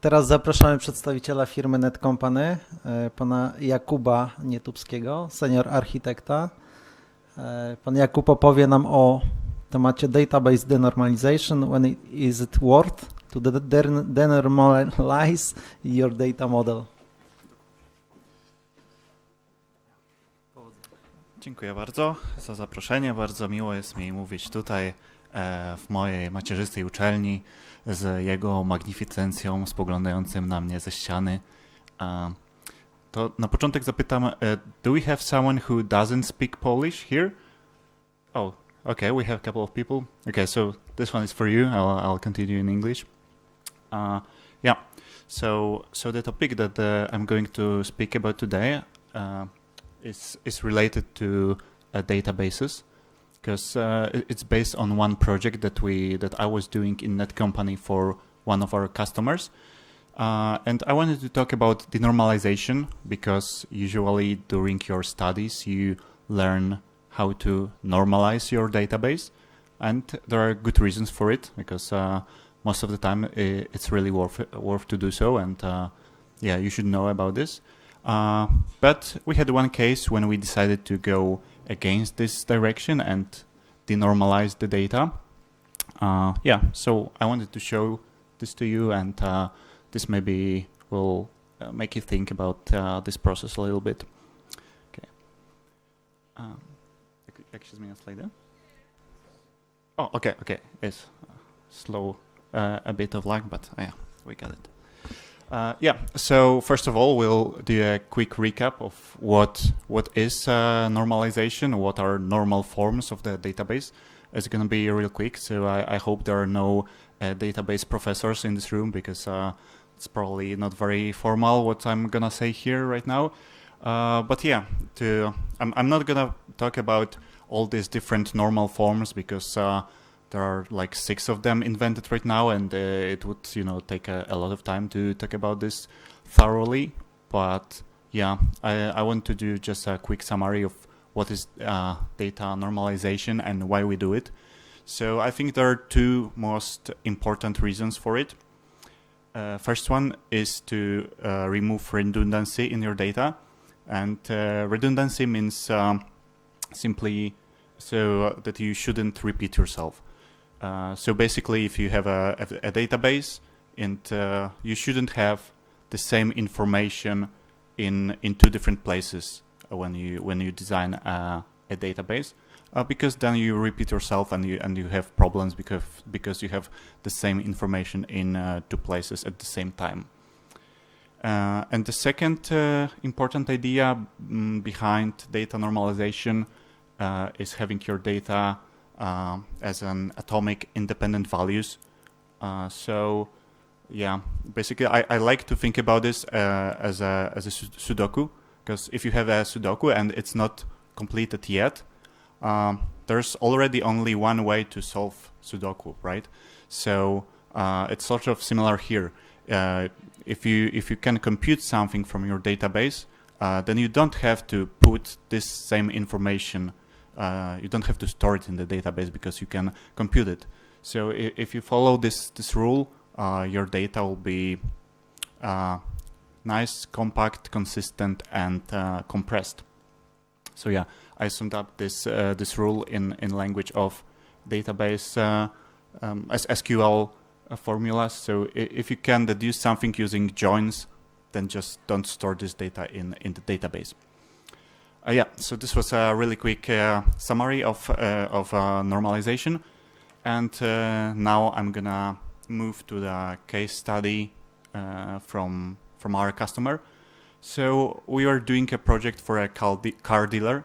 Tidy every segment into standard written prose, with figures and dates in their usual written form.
Teraz zapraszamy przedstawiciela firmy Netcompany, pana Jakuba Nietubskiego, senior architekta. Pan Jakub opowie nam o temacie database denormalization, when is it worth to denormalize your data model. Dziękuję bardzo za zaproszenie. Bardzo miło jest mi mówić tutaj w mojej macierzystej uczelni z jego magnificencją spoglądającym na mnie ze ściany. To na początek zapytam, do we have someone who doesn't speak Polish here? Oh, okay, we have a couple of people. Okay, so this one is for you. I'll continue in English. Yeah, so the topic that I'm going to speak about today is related to databases, because it's based on one project that I was doing in Netcompany for one of our customers. And I wanted to talk about denormalization, because usually during your studies you learn how to normalize your database, and there are good reasons for it, because most of the time it's really worth to do so, and yeah, you should know about this. But we had one case when we decided to go against this direction and denormalize the data. Yeah, so I wanted to show this to you, and this maybe will make you think about this process a little bit. Okay. Excuse me a slide. Oh, okay. It's slow, a bit of lag, but yeah, we got it. Yeah, so first of all, we'll do a quick recap of what is normalization, what are normal forms of the database. It's going to be real quick, so I hope there are no database professors in this room, because it's probably not very formal what I'm going to say here right now. But yeah, I'm not going to talk about all these different normal forms, because there are like 6 of them invented right now, and it would, take a lot of time to talk about this thoroughly. But yeah, I want to do just a quick summary of what is data normalization and why we do it. So I think there are 2 most important reasons for it. First one is to remove redundancy in your data, and redundancy means simply so that you shouldn't repeat yourself. So basically, if you have a database, and you shouldn't have the same information in 2 different places when you design a database, because then you repeat yourself, and you have problems because you have the same information in 2 places at the same time. And the second important idea behind data normalization is having your data as an atomic independent values. So yeah, basically I like to think about this as a Sudoku, because if you have a Sudoku and it's not completed yet, there's already only one way to solve Sudoku, right? So it's sort of similar here. If you can compute something from your database, then you don't have to put this same information. You don't have to store it in the database, because you can compute it. So if you follow this rule, your data will be nice, compact, consistent, and compressed. So yeah, I summed up this rule in language of database as SQL formulas. So if you can deduce something using joins, then just don't store this data in the database. Yeah, so this was a really quick summary of normalization, and now I'm gonna move to the case study from our customer. So we are doing a project for a car dealer,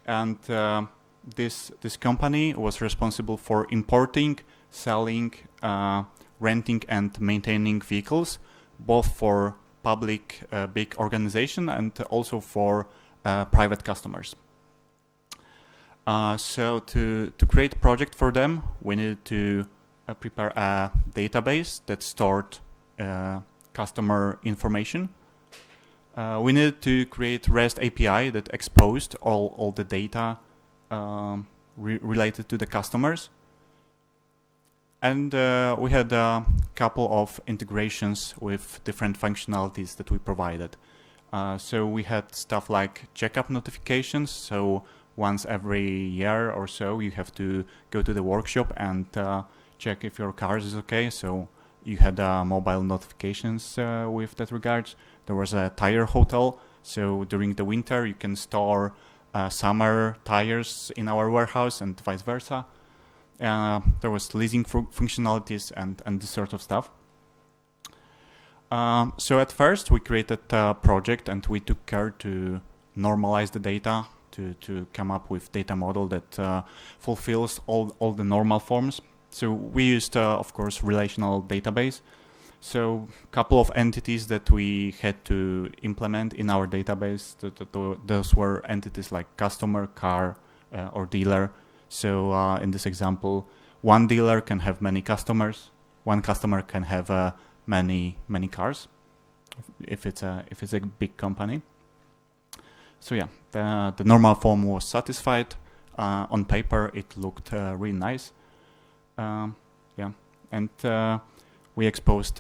and this company was responsible for importing, selling, renting, and maintaining vehicles, both for public big organization and also for private customers. So to create a project for them, we needed to prepare a database that stored customer information. We needed to create REST API that exposed all the data related to the customers. And we had a couple of integrations with different functionalities that we provided. So we had stuff like checkup notifications. So once every year or so, you have to go to the workshop and check if your car is okay. So you had mobile notifications with that regards. There was a tire hotel. So during the winter, you can store summer tires in our warehouse and vice versa. There was leasing functionalities and this sort of stuff. So at first we created a project and we took care to normalize the data to come up with data model that fulfills all the normal forms. So we used, of course, relational database. So a couple of entities that we had to implement in our database, those were entities like customer, car, or dealer. So in this example, one dealer can have many customers. One customer can have many cars, if it's a big company. So yeah, the normal form was satisfied. On paper, it looked really nice. Yeah, and we exposed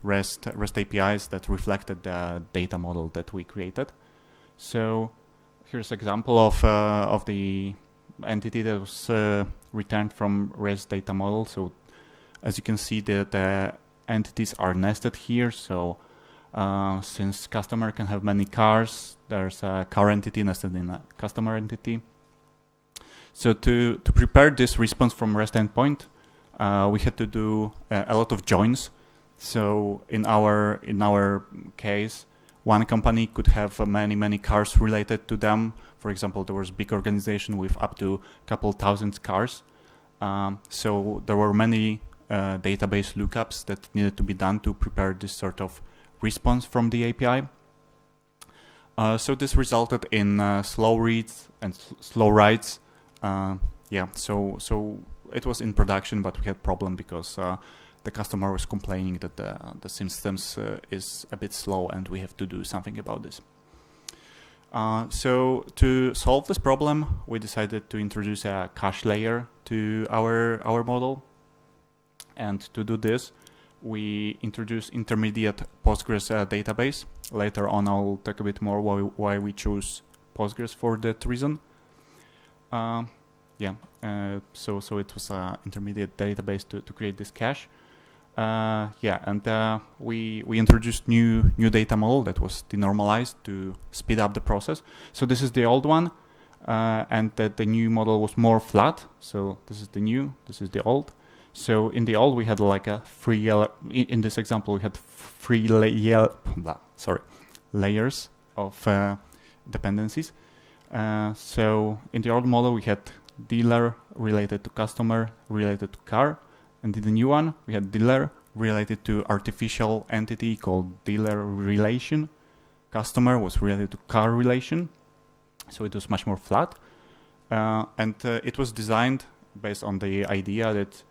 REST APIs that reflected the data model that we created. So here's an example of the entity that was returned from REST data model. So as you can see, the entities are nested here. So since customer can have many cars, there's a car entity nested in a customer entity. So to prepare this response from REST endpoint, we had to do a lot of joins. So in our case, one company could have many cars related to them. For example, there was a big organization with up to a couple thousand cars. So there were many database lookups that needed to be done to prepare this sort of response from the API. So this resulted in slow reads and slow writes. Yeah, so it was in production, but we had problem because the customer was complaining that the systems is a bit slow and we have to do something about this. So to solve this problem, we decided to introduce a cache layer to our model. And to do this, we introduced intermediate Postgres database. Later on, I'll talk a bit more why we chose Postgres for that reason. Yeah, so it was an intermediate database to create this cache. Yeah, and we introduced new data model that was denormalized to speed up the process. So this is the old one, and the new model was more flat. So this is the new, this is the old. So in the old we had like a in this example we had three layers of dependencies. So in the old model we had dealer related to customer related to car, and in the new one we had dealer related to artificial entity called dealer relation. Customer was related to car relation, so it was much more flat, and it was designed based on the idea that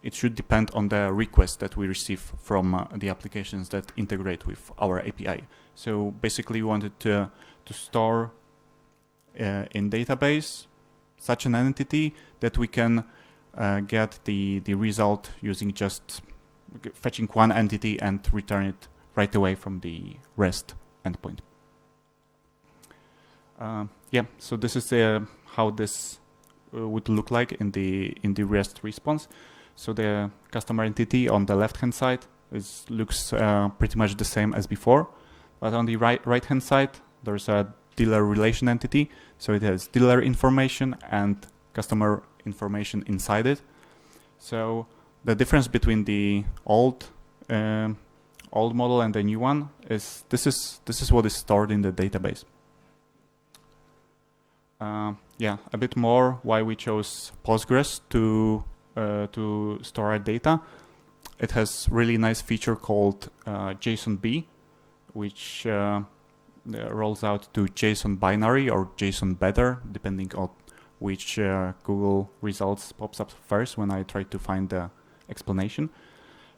it should depend on the request that we receive from the applications that integrate with our API. So basically we wanted to store in database such an entity that we can get the result using just fetching one entity and return it right away from the REST endpoint. Yeah, so this is how this would look like in the REST response. So the customer entity on the left-hand side looks pretty much the same as before, but on the right-hand side there's a dealer relation entity. So it has dealer information and customer information inside it. So the difference between the old model and the new one is this is what is stored in the database. Yeah, a bit more why we chose Postgres to store our data. It has really nice feature called JSONB, which rolls out to JSON binary or JSON better, depending on which Google results pops up first when I try to find the explanation.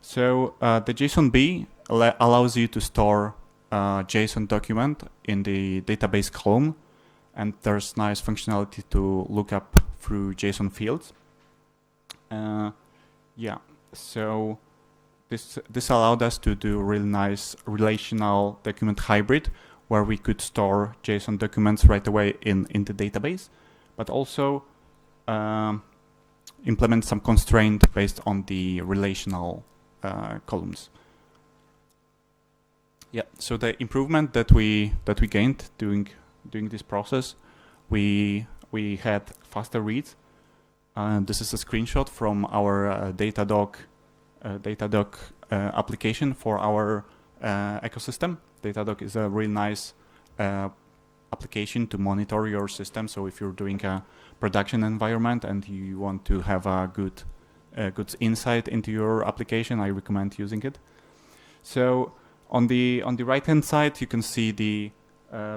So the JSONB allows you to store a JSON document in the database column, and there's nice functionality to look up through JSON fields. Yeah, so this allowed us to do really nice relational document hybrid, where we could store JSON documents right away in the database, but also implement some constraint based on the relational columns. Yeah, so the improvement that we gained doing this process, we had faster reads. This is a screenshot from our Datadog application for our ecosystem. Datadog is a really nice application to monitor your system. So if you're doing a production environment and you want to have a good insight into your application, I recommend using it. So on the right hand side, you can see the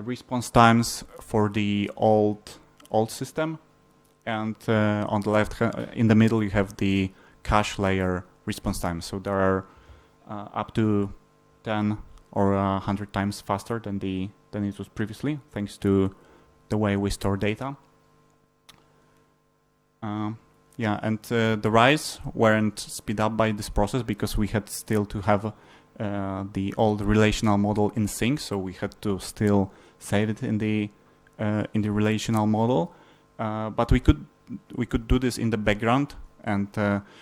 response times for the old system, and on the left in the middle you have the cache layer response time. So there are up to 10 or 100 times faster than it was previously, thanks to the way we store data. Yeah, and the rise weren't speed up by this process because we had still to have the old relational model in sync, so we had to still save it in the relational model. But we could do this in the background, and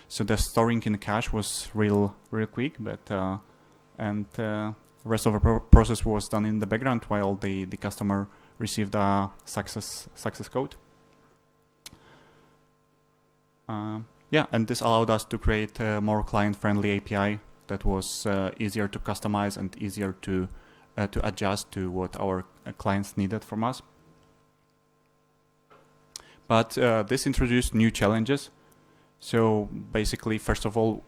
so the storing in cache was real quick. But and the rest of the process was done in the background while the customer received a success code. Yeah, and this allowed us to create a more client-friendly API that was easier to customize and easier to adjust to what our clients needed from us. But this introduced new challenges. So basically, first of all,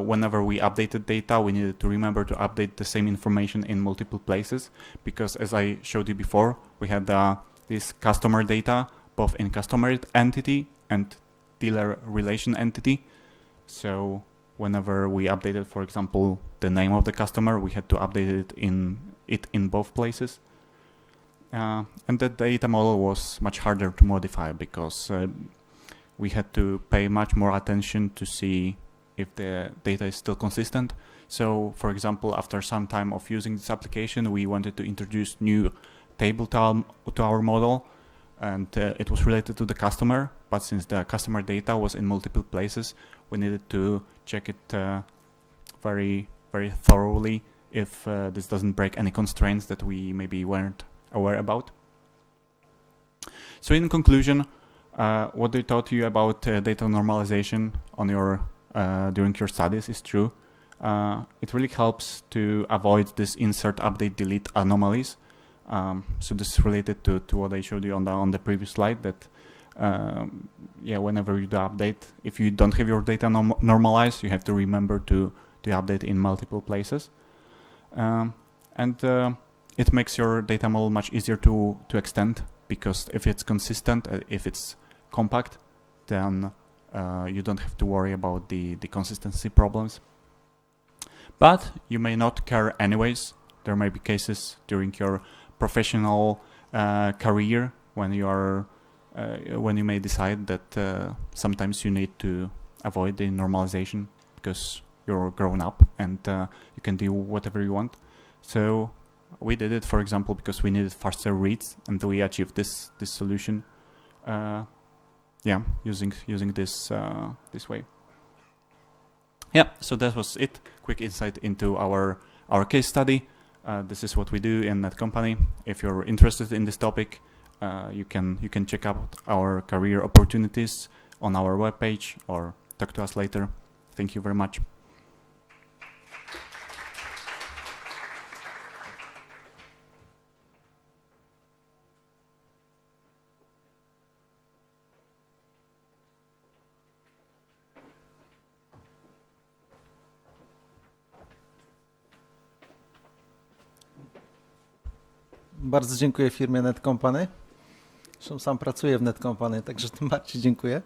whenever we updated data, we needed to remember to update the same information in multiple places, because as I showed you before, we had this customer data both in customer entity and dealer relation entity. So whenever we updated, for example, the name of the customer, we had to update it in both places. And the data model was much harder to modify because we had to pay much more attention to see if the data is still consistent. So, for example, after some time of using this application, we wanted to introduce new table to our model, and it was related to the customer. But since the customer data was in multiple places, we needed to check it very, very thoroughly if this doesn't break any constraints that we maybe weren't aware about. So in conclusion, what I taught you about data normalization on your during your studies is true. It really helps to avoid this insert, update, delete anomalies. So this is related to what I showed you on the previous slide, that yeah, whenever you do update, if you don't have your data normalized, you have to remember to update in multiple places. And it makes your data model much easier to extend, because if it's consistent, if it's compact, then you don't have to worry about the consistency problems. But you may not care anyways. There may be cases during your professional career when you may decide that sometimes you need to avoid the normalization because you're grown up and you can do whatever you want. So we did it, for example, because we needed faster reads, and we achieved this solution. Yeah, using this way. Yeah, so that was it. Quick insight into our case study. This is what we do in Netcompany. If you're interested in this topic, you can check out our career opportunities on our webpage or talk to us later. Thank you very much. Bardzo dziękuję firmie Netcompany. Zresztą sam pracuję w Netcompany, także tym bardziej dziękuję.